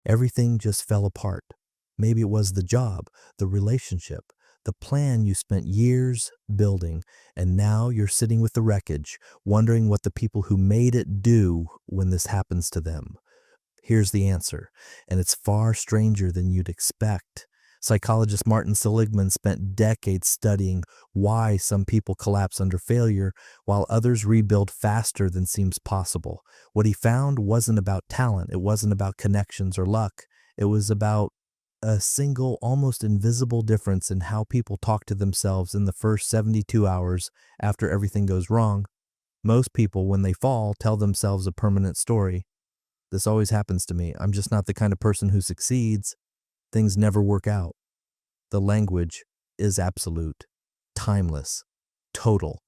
Everything just fell apart. Maybe it was the job, the relationship, the plan you spent years building, and now you're sitting with the wreckage, wondering what the people who made it do when this happens to them. Here's the answer, and it's far stranger than you'd expect. Psychologist Martin Seligman spent decades studying why some people collapse under failure while others rebuild faster than seems possible. What he found wasn't about talent, it wasn't about connections or luck. It was about a single, almost invisible difference in how people talk to themselves in the first 72 hours after everything goes wrong. Most people, when they fall, tell themselves a permanent story. This always happens to me. I'm just not the kind of person who succeeds. Things never work out. The language is absolute, timeless, total.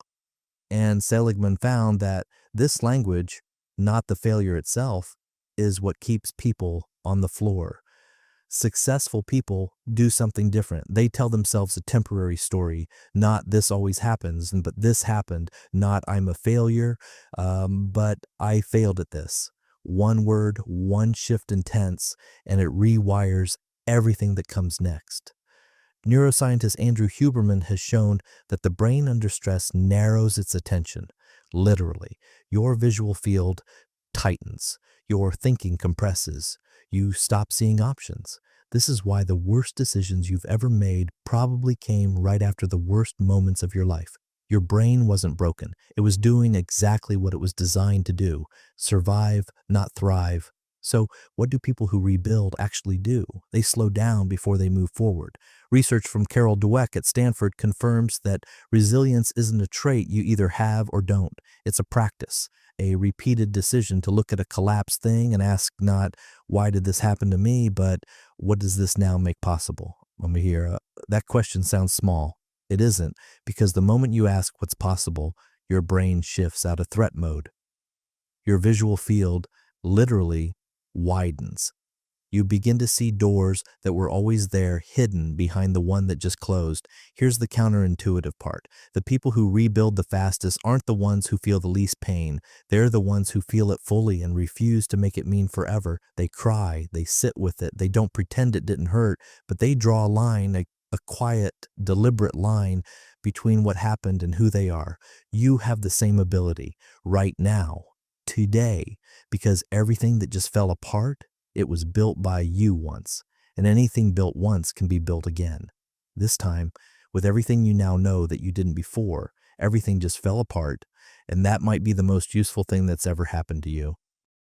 And Seligman found that this language, not the failure itself, is what keeps people on the floor. Successful people do something different. They tell themselves a temporary story, not this always happens, but this happened, not I'm a failure, but I failed at this. One word, one shift in tense, and it rewires everything that comes next. Neuroscientist Andrew Huberman has shown that the brain under stress narrows its attention. Literally, your visual field tightens, your thinking compresses, you stop seeing options. This is why the worst decisions you've ever made probably came right after the worst moments of your life. Your brain wasn't broken. It was doing exactly what it was designed to do: survive, not thrive. So what do people who rebuild actually do? They slow down before they move forward. Research from Carol Dweck at Stanford confirms that resilience isn't a trait you either have or don't. It's a practice, a repeated decision to look at a collapsed thing and ask not, why did this happen to me, but what does this now make possible? Let me hear. That question sounds small. It isn't, because the moment you ask what's possible, your brain shifts out of threat mode. Your visual field literally widens. You begin to see doors that were always there hidden behind the one that just closed. Here's the counterintuitive part. The people who rebuild the fastest aren't the ones who feel the least pain. They're the ones who feel it fully and refuse to make it mean forever. They cry, they sit with it, they don't pretend it didn't hurt, but they draw a line, a quiet, deliberate line between what happened and who they are. You have the same ability right now, today, because everything that just fell apart, it was built by you once, and anything built once can be built again. This time, with everything you now know that you didn't before, everything just fell apart, and that might be the most useful thing that's ever happened to you.